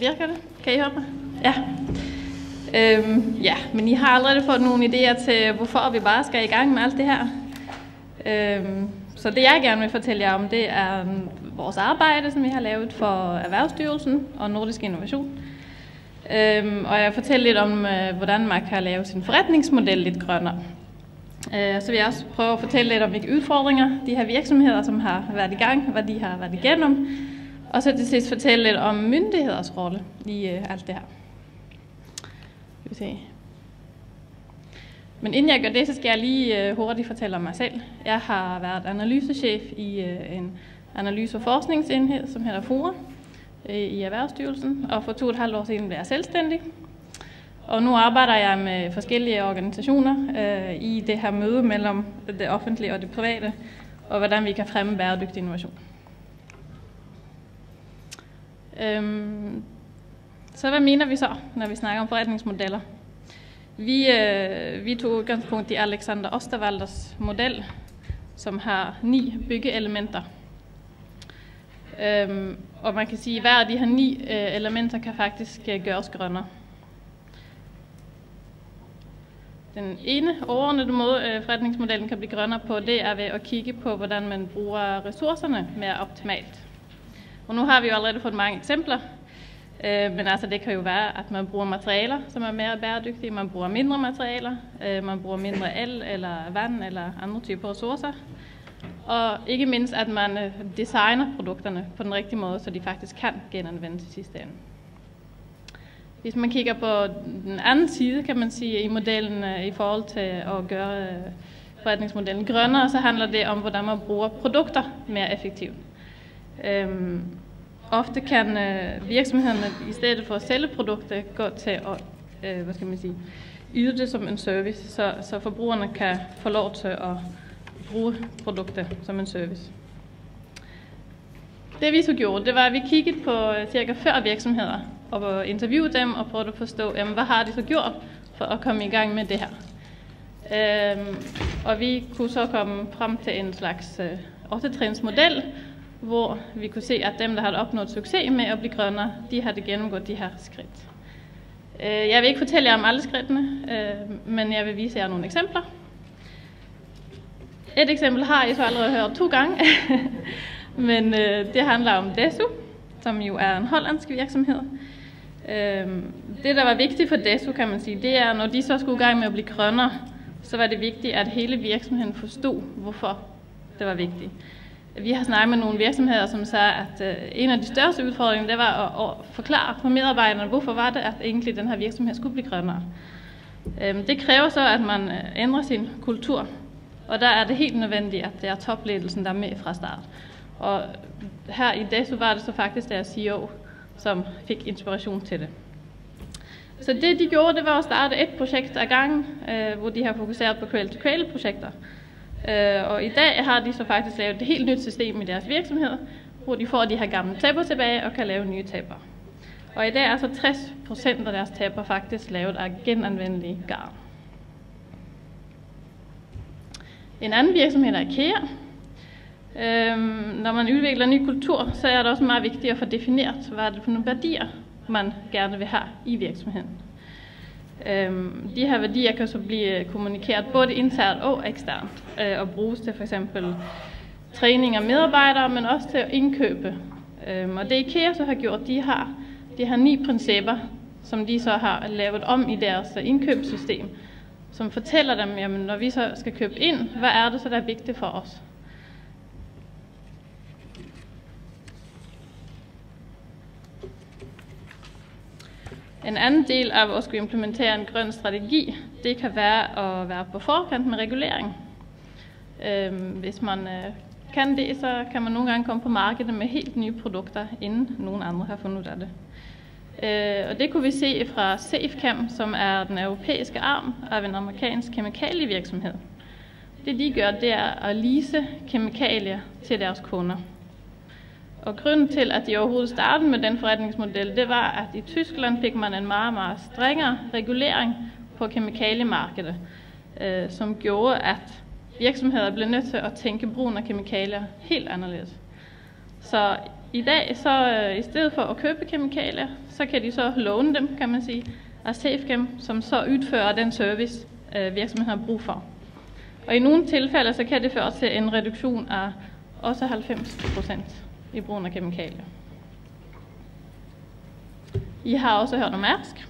Virker det? Kan I høre mig? Ja. Ja, men I har allerede fået nogle idéer til, hvorfor vi bare skal i gang med alt det her. Så det jeg gerne vil fortælle jer om, det er vores arbejde, som vi har lavet for Erhvervsstyrelsen og Nordisk Innovation. Og jeg fortæller lidt om, hvordan man kan lave sin forretningsmodel lidt grønnere. Så vil jeg også prøve at fortælle lidt om, hvilke udfordringer de her virksomheder, som har været i gang, hvad de har været igennem. Og så til sidst fortælle lidt om myndigheders rolle i alt det her. Skal vi se. Men inden jeg gør det, så skal jeg lige hurtigt fortælle om mig selv. Jeg har været analysechef i en analyse- og forskningsenhed, som hedder FOA i Erhvervsstyrelsen. Og for 2,5 år siden blev jeg selvstændig. Og nu arbejder jeg med forskellige organisationer i det her møde mellem det offentlige og det private, og hvordan vi kan fremme bæredygtig innovation. Så hvad mener vi så, når vi snakker om forretningsmodeller? Vi tog udgangspunkt i Alexander Osterwalders model, som har 9 byggeelementer. Og man kan sige, at hver af de her 9 elementer kan faktisk gøres grønnere. Den ene overordnede måde, forretningsmodellen kan blive grønnere på, det er ved at kigge på, hvordan man bruger ressourcerne mere optimalt. Og nu har vi jo allerede fået mange eksempler, men altså det kan jo være, at man bruger materialer, som er mere bæredygtige, man bruger mindre materialer, man bruger mindre el eller vand eller andre typer ressourcer. Og ikke mindst, at man designer produkterne på den rigtige måde, så de faktisk kan genanvendes i sidste ende. Hvis man kigger på den anden side, kan man sige, i modellen i forhold til at gøre forretningsmodellen grønnere, så handler det om, hvordan man bruger produkter mere effektivt. Ofte kan virksomhederne i stedet for at sælge produkter gå til at yde det som en service, så forbrugerne kan få lov til at bruge produkter som en service. Det vi så gjorde, det var, at vi kiggede på cirka 40 virksomheder og interviewede dem og prøvede at forstå, jamen, hvad har de så gjort for at komme i gang med det her. Og vi kunne så komme frem til en slags 8-trins model, hvor vi kunne se, at dem, der havde opnået succes med at blive grønnere, de havde gennemgået de her skridt. Jeg vil ikke fortælle jer om alle skridtene, men jeg vil vise jer nogle eksempler. Et eksempel har I så allerede hørt 2 gange, men det handler om Desu, som jo er en hollandsk virksomhed. Det, der var vigtigt for Desu, kan man sige, det er, når de så skulle i gang med at blive grønnere, så var det vigtigt, at hele virksomheden forstod, hvorfor det var vigtigt. Vi har snakket med nogle virksomheder, som sagde, at en af de største udfordringer, det var at forklare for medarbejderne, hvorfor var det, at egentlig den her virksomhed skulle blive grønnere. Det kræver så, at man ændrer sin kultur, og der er det helt nødvendigt, at det er topledelsen, der er med fra start. Og her i Desu var det så faktisk deres CEO, som fik inspiration til det. Så det de gjorde, det var at starte et projekt ad gangen, hvor de har fokuseret på cradle-to-cradle-projekter. Og i dag har de så faktisk lavet et helt nyt system i deres virksomhed, hvor de får de her gamle tæpper tilbage og kan lave nye tæpper. Og i dag er så 60% af deres tæpper faktisk lavet af genanvendelige garn. En anden virksomhed er IKEA. Når man udvikler en ny kultur, så er det også meget vigtigt at få defineret, hvad er det for nogle værdier, man gerne vil have i virksomheden. De her værdier kan så blive kommunikeret både internt og eksternt, og bruges til f.eks. træning af medarbejdere, men også til at indkøbe. Og det IKEA så har gjort, de har 9 principper, som de så har lavet om i deres indkøbssystem, som fortæller dem, jamen, når vi så skal købe ind, hvad er det så, der er vigtigt for os? En anden del af at skulle implementere en grøn strategi, det kan være at være på forkant med regulering. Hvis man kan det, så kan man nogle gange komme på markedet med helt nye produkter, inden nogen andre har fundet ud af det. Og det kunne vi se fra Safechem, som er den europæiske arm af en amerikansk kemikalievirksomhed. Det de gør, det er at lease kemikalier til deres kunder. Og grunden til, at de overhovedet startede med den forretningsmodel, det var, at i Tyskland fik man en meget, meget strengere regulering på kemikaliemarkedet, som gjorde, at virksomheder blev nødt til at tænke brugen af kemikalier helt anderledes. Så i dag, så i stedet for at købe kemikalier, så kan de så låne dem, kan man sige, af Safechem, som så udfører den service, virksomheden har brug for. Og i nogle tilfælde, så kan det føre til en reduktion af også 90% i brugen af kemikalier. I har også hørt om Mærsk.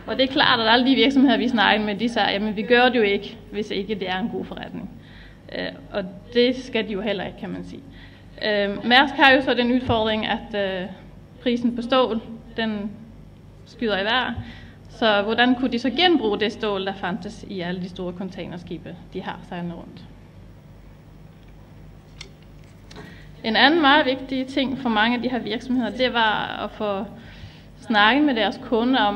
Og det er klart, at alle de virksomheder, vi snakker med, de siger, jamen vi gør det jo ikke, hvis ikke det er en god forretning. Og det skal de jo heller ikke, kan man sige. Mærsk har jo så den udfordring, at prisen på stål, den skyder i vejr. Så hvordan kunne de så genbruge det stål, der fandtes i alle de store containerskibe, de har sejlende rundt? En anden meget vigtig ting for mange af de her virksomheder, det var at få snakket med deres kunder om,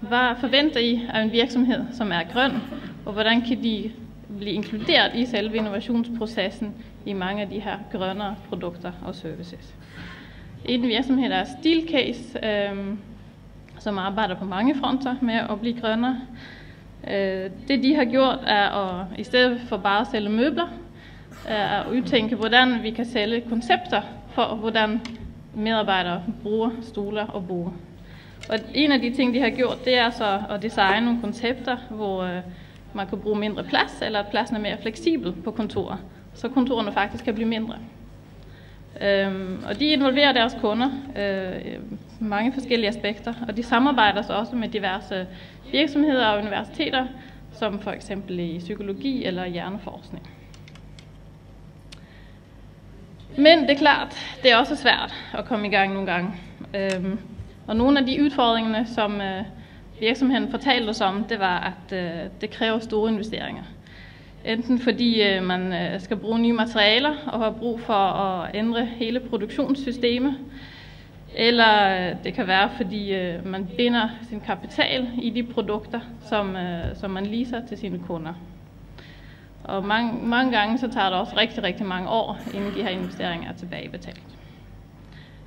hvad forventer I af en virksomhed, som er grøn, og hvordan kan de blive inkluderet i selve innovationsprocessen i mange af de her grønnere produkter og services. En virksomhed er Steelcase, som arbejder på mange fronter med at blive grønnere. Det de har gjort er at, i stedet for bare at sælge møbler, at udtænke, hvordan vi kan sælge koncepter for, hvordan medarbejdere bruger stoler og borde. Og en af de ting, de har gjort, det er så at designe nogle koncepter, hvor man kan bruge mindre plads, eller at pladsen er mere fleksibel på kontorer, så kontorerne faktisk kan blive mindre. Og de involverer deres kunder mange forskellige aspekter, og de samarbejder så også med diverse virksomheder og universiteter, som for eksempel i psykologi eller hjerneforskning. Men det er klart, det er også svært at komme i gang nogle gange. Og nogle af de udfordringer, som virksomheden fortalte os om, det var, at det kræver store investeringer. Enten fordi man skal bruge nye materialer og har brug for at ændre hele produktionssystemet, eller det kan være, fordi man binder sin kapital i de produkter, som man leaser til sine kunder. Og mange gange så tager det også rigtig mange år, inden de her investeringer er tilbagebetalt.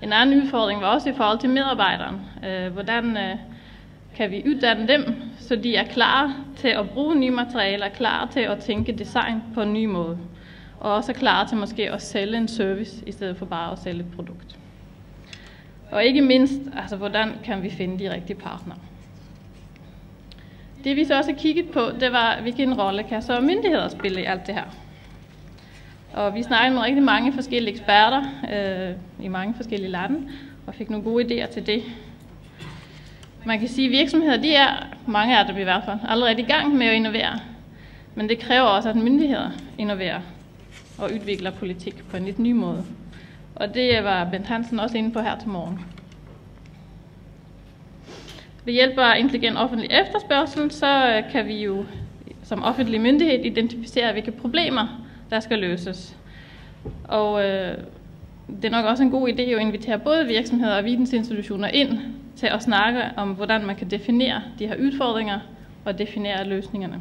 En anden udfordring var også i forhold til medarbejderen. Hvordan kan vi uddanne dem, så de er klar til at bruge nye materialer, klar til at tænke design på en ny måde, og også klar til måske at sælge en service, i stedet for bare at sælge et produkt. Og ikke mindst, altså hvordan kan vi finde de rigtige partnere. Det vi så også har kigget på, det var, hvilken rolle kan så myndigheder spille i alt det her. Og vi snakkede med rigtig mange forskellige eksperter i mange forskellige lande, og fik nogle gode idéer til det. Man kan sige, at virksomheder, de er, mange af dem i hvert fald, allerede i gang med at innovere. Men det kræver også, at myndigheder innoverer og udvikler politik på en lidt ny måde. Og det var Bent Hansen også inde på her til morgen. Ved hjælp af intelligent offentlig efterspørgsel, så kan vi jo som offentlig myndighed identificere, hvilke problemer der skal løses. Og det er nok også en god idé at invitere både virksomheder og vidensinstitutioner ind til at snakke om, hvordan man kan definere de her udfordringer og definere løsningerne.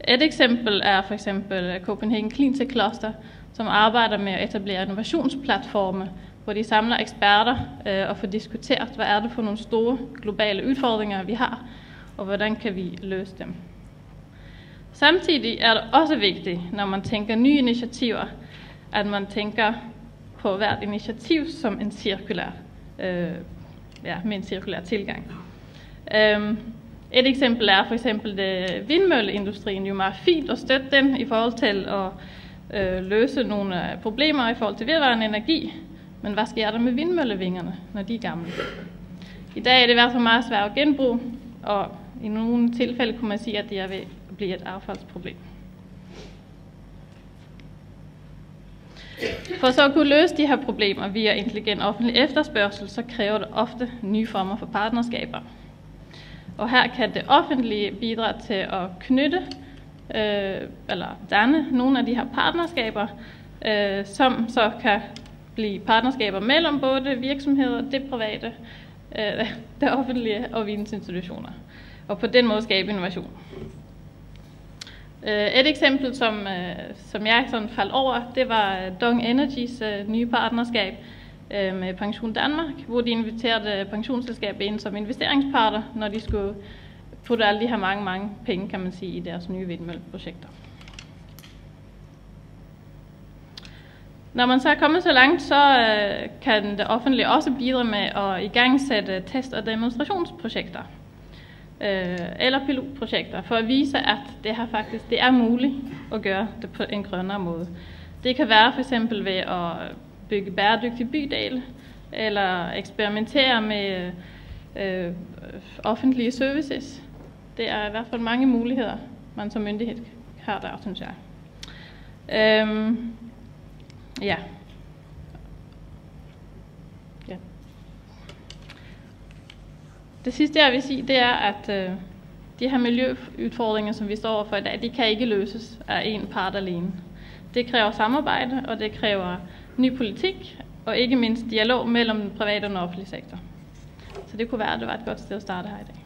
Et eksempel er for eksempel Copenhagen Cleantech Cluster, som arbejder med at etablere innovationsplatforme, hvor de samler eksperter og får diskuteret, hvad er det for nogle store globale udfordringer, vi har, og hvordan kan vi løse dem. Samtidig er det også vigtigt, når man tænker nye initiativer, at man tænker på hvert initiativ som en cirkulær, med en cirkulær tilgang. Et eksempel er for eksempel vindmølleindustrien. Det er jo meget fint at støtte den i forhold til at løse nogle problemer i forhold til vedvarende energi. Men hvad sker der med vindmøllevingerne, når de er gamle? I dag er det i hvert fald meget svært at genbruge, og i nogle tilfælde kunne man sige, at det er ved at blive et affaldsproblem. For så at kunne løse de her problemer via intelligent offentlig efterspørgsel, så kræver det ofte nye former for partnerskaber. Og her kan det offentlige bidrage til at knytte eller danne nogle af de her partnerskaber, som så kan blive partnerskaber mellem både virksomheder, det private, det offentlige og vidensinstitutioner. Og på den måde skabe innovation. Et eksempel, som jeg sådan faldt over, det var Dong Energys nye partnerskab med Pension Danmark, hvor de inviterede pensionsselskaber ind som investeringspartner, når de skulle putte alle de her mange penge, kan man sige, i deres nye vindmølleprojekter. Når man så er kommet så langt, så kan det offentlige også bidra med at igangsætte test- og demonstrationsprojekter eller pilotprojekter for at vise, at det er muligt at gøre det på en grønnere måde. Det kan være for eksempel ved at bygge bæredygtige bydele eller eksperimentere med offentlige services. Det er i hvert fald mange muligheder, man som myndighed har der, synes jeg. Ja. Det sidste, jeg vil sige, det er, at de her miljøudfordringer, som vi står overfor i dag, de kan ikke løses af en part alene. Det kræver samarbejde, og det kræver ny politik, og ikke mindst dialog mellem den private og den offentlige sektor. Så det kunne være, at det var et godt sted at starte her i dag.